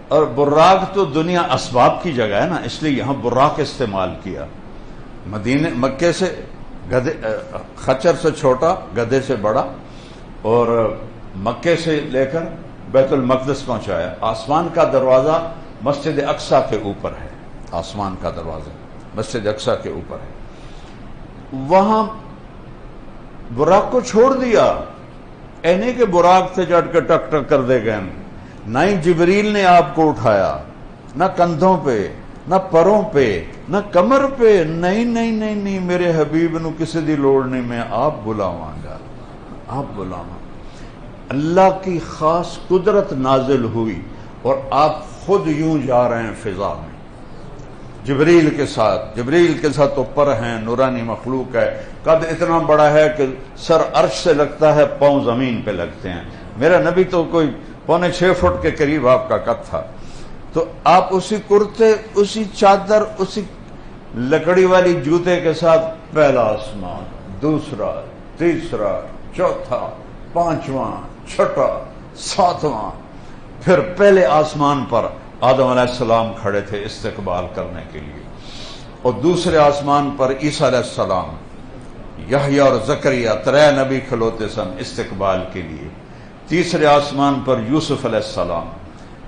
اور براق تو دنیا اسباب کی جگہ ہے نا، اس لیے یہاں براق استعمال کیا۔ مکے سے گدھے، خچر سے چھوٹا، گدھے سے بڑا، اور مکے سے لے کر بیت المقدس پہنچایا۔ آسمان کا دروازہ مسجد اقصی کے اوپر ہے، آسمان کا دروازہ مسجد اقصی کے اوپر ہے۔ وہاں براق کو چھوڑ دیا، نہیں کہ براق سے چڑھ کے ٹک ٹک کر دے گئے، نہ ہی جبریل نے آپ کو اٹھایا، نہ کندھوں پہ، نہ پروں پہ، نہ کمر پہ، نہیں نہیں نہیں نہیں، میرے حبیب نو کسی دی لوڑ نہیں، میں آپ بلاواں گا، آپ بلاواں۔ اللہ کی خاص قدرت نازل ہوئی اور آپ خود یوں جا رہے ہیں فضا میں جبریل کے ساتھ، تو پر ہیں، نورانی مخلوق ہے، قد اتنا بڑا ہے کہ سر عرش سے لگتا ہے، پاؤں زمین پہ لگتے ہیں۔ میرا نبی تو کوئی 6.25 فٹ کے قریب آپ کا قد تھا، تو آپ اسی کرتے، اسی چادر، اسی لکڑی والی جوتے کے ساتھ پہلا آسمان، دوسرا، تیسرا، چوتھا، پانچواں، چھٹا، ساتواں، پھر پہلے آسمان پر آدم علیہ السلام کھڑے تھے استقبال کرنے کے لیے، اور دوسرے آسمان پر عیسیٰ علیہ السلام، یحییٰ اور زکریا، 3 نبی کھلوتے سن استقبال کے لیے۔ تیسرے آسمان پر یوسف علیہ السلام،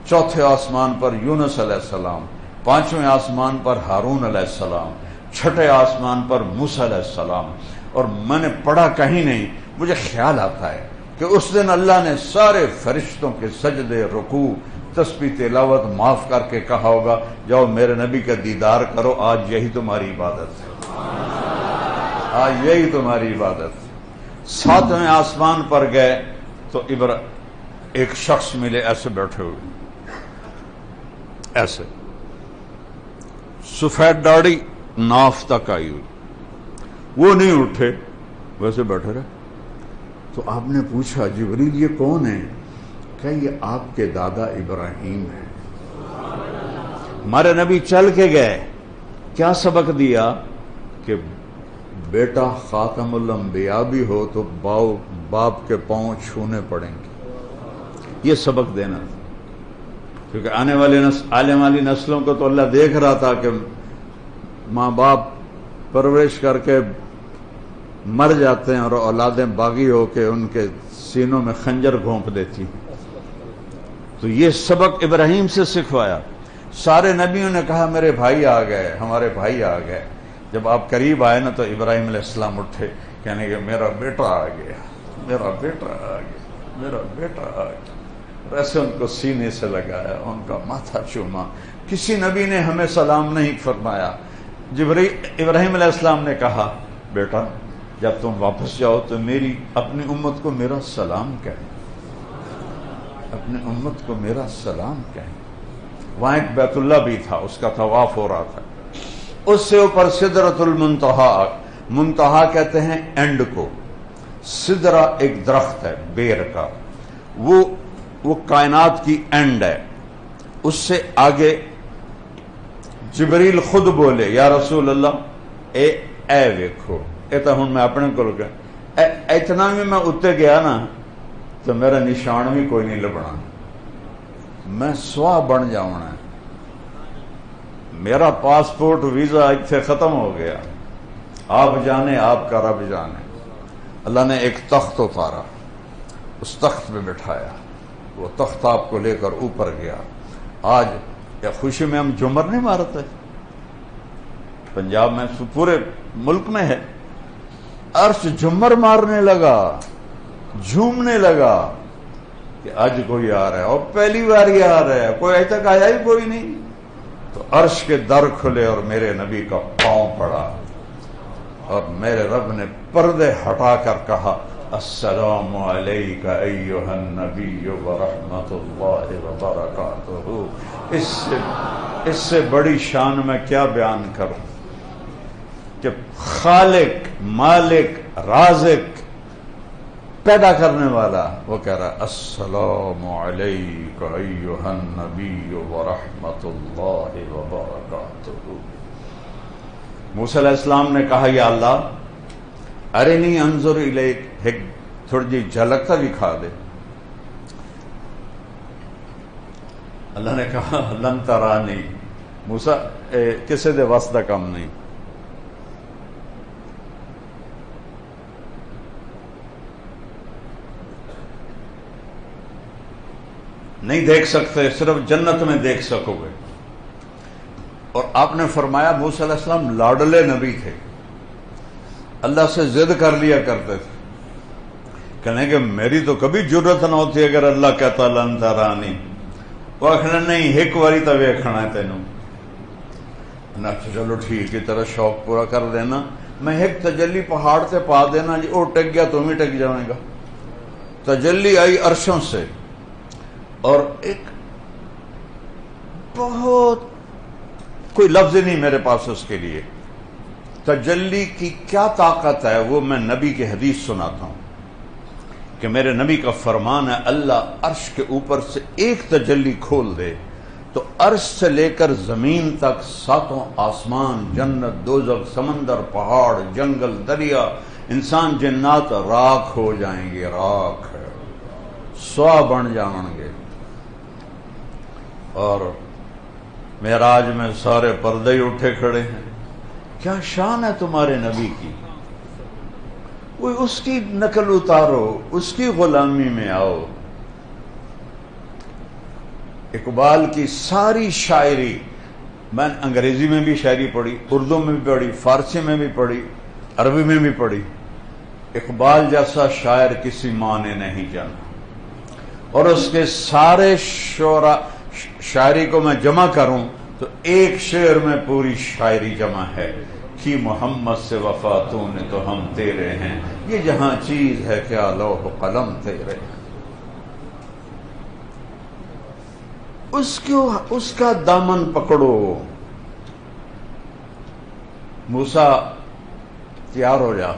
چوتھے آسمان پر یونس علیہ السلام، 5ویں آسمان پر ہارون علیہ السلام، 6ٹھے آسمان پر موسیٰ علیہ السلام۔ اور میں نے پڑھا کہیں نہیں، مجھے خیال آتا ہے کہ اس دن اللہ نے سارے فرشتوں کے سجدے، رکوع، تسبیح، تلاوت معاف کر کے کہا ہوگا جاؤ میرے نبی کا دیدار کرو، آج یہی تمہاری عبادت ہے، آج یہی تمہاری عبادت ہے۔ 7ویں آسمان پر گئے تو ایک شخص ملے، ایسے بیٹھے ہوئے، ایسے سفید داڑھی ناف تک آئی ہوئی، وہ نہیں اٹھے، ویسے بیٹھے رہے۔ تو آپ نے پوچھا جبریل یہ کون ہے؟ کہ یہ آپ کے دادا ابراہیم ہیں۔ ہمارے نبی چل کے گئے، کیا سبق دیا؟ کہ بیٹا خاتم الانبیاء بھی ہو تو باپ کے پاؤں چھونے پڑیں گے، یہ سبق دینا تھا، کیونکہ آنے والی نسلوں کو تو اللہ دیکھ رہا تھا کہ ماں باپ پرورش کر کے مر جاتے ہیں اور اولادیں باغی ہو کے ان کے سینوں میں خنجر گھونپ دیتی ہیں، تو یہ سبق ابراہیم سے سکھوایا۔ سارے نبیوں نے کہا میرے بھائی آ گئے، ہمارے بھائی آ گئے۔ جب آپ قریب آئے نا تو ابراہیم علیہ السلام اٹھے، کہنے کہ میرا بیٹا آ گیا، میرا بیٹا آ گیا، میرا بیٹا آ گیا۔ ویسے ان کو سینے سے لگایا، ان کا ماتھا چوما۔ کسی نبی نے ہمیں سلام نہیں فرمایا۔ ابراہیم علیہ السلام نے کہا بیٹا جب تم واپس جاؤ تو میری اپنی امت کو میرا سلام کہے، اپنی امت کو میرا سلام کہیں۔ وہاں ایک بیت اللہ بھی تھا، اس کا طواف ہو رہا تھا، اس سے اوپر سدرۃ المنتہا، منتہا کہتے ہیں اینڈ کو، سدرہ ایک درخت ہے بیر کا، وہ کائنات کی اینڈ ہے۔ اس سے آگے جبریل خود بولے یا رسول اللہ اے ویکھو، اے تو ہن میں اپنے کو لگا اتنا بھی میں اتنے گیا نا تو میرا نشان بھی کوئی نہیں لبنا، میں سواہ بن جاؤنا ہے، میرا پاسپورٹ ویزا اتنے ختم ہو گیا، آپ جانے آپ کا رب جانے۔ اللہ نے ایک تخت اتارا، اس تخت پہ بٹھایا، وہ تخت آپ کو لے کر اوپر گیا۔ آج یا خوشی میں ہم جمر نہیں مارتے، پنجاب میں پورے ملک میں ہے، عرش جمر مارنے لگا، جھومنے لگا کہ آج کوئی آ رہا ہے، اور پہلی بار یہ آ رہا ہے، کوئی اج تک آیا ہی کوئی نہیں۔ تو عرش کے در کھلے اور میرے نبی کا پاؤں پڑا، اور میرے رب نے پردے ہٹا کر کہا السلام علیک ایھا النبی ورحمۃ اللہ وبرکاتہ۔ اس سے بڑی شان میں کیا بیان کروں کہ خالق، مالک، رازق، پیدا کرنے والا وہ کہہ رہا السلام علیک ایھا النبی ورحمۃ اللہ وبرکاتہ۔ موسیٰ علیہ السلام نے کہا یا اللہ ارنی انظر الیک، ایک تھوڑی جی جھلک تو دکھا دے۔ اللہ نے کہا لن ترانی، موسیٰ کسے دے واسطہ کم نہیں، نہیں دیکھ سکتے، صرف جنت میں دیکھ سکو گے۔ اور آپ نے فرمایا موسیٰ علیہ السلام لاڈلے نبی تھے، اللہ سے ضد کر لیا کرتے تھے، کہنے کہ میری تو کبھی جرت نہ ہوتی اگر اللہ کہتا لن ترانی، وہ آخنا نہیں ایک واری تو ویکھنا ہے تینوں، نہ چلو ٹھیک ہے تیرا شوق پورا کر دینا، میں ایک تجلی پہاڑ سے پا دینا جی، وہ ٹک گیا تم ہی ٹک جائے گا۔ تجلی آئی عرشوں سے، اور ایک بہت کوئی لفظ نہیں میرے پاس اس کے لیے، تجلی کی کیا طاقت ہے وہ میں نبی کی حدیث سناتا ہوں کہ میرے نبی کا فرمان ہے اللہ عرش کے اوپر سے ایک تجلی کھول دے تو عرش سے لے کر زمین تک ساتوں آسمان، جنت، دوزخ، سمندر، پہاڑ، جنگل، دریا، انسان، جنات راکھ ہو جائیں گے، راکھ ہے، سوا بن جائیں گے۔ اور معراج میں سارے پردے ہی اٹھے کھڑے ہیں، کیا شان ہے تمہارے نبی کی، کوئی اس کی نقل اتارو، اس کی غلامی میں آؤ۔ اقبال کی ساری شاعری، میں انگریزی میں بھی شاعری پڑھی، اردو میں بھی پڑھی، فارسی میں بھی پڑھی، عربی میں بھی پڑھی، اقبال جیسا شاعر کسی ماں نے نہیں جانا، اور اس کے سارے شاعری کو میں جمع کروں تو ایک شعر میں پوری شاعری جمع ہے کہ محمد سے وفا تو نے تو ہم تیرے ہیں، یہ جہاں چیز ہے کیا لوح و قلم تیرے ہیں۔ اس کا دامن پکڑو۔ موسیٰ تیار ہو جا،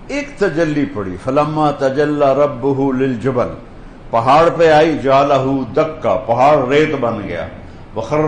ایک تجلی پڑی، فلما تجلی ربہ للجبل، پہاڑ پہ آئی، جعلہ دکا، پہاڑ ریت بن گیا، وخر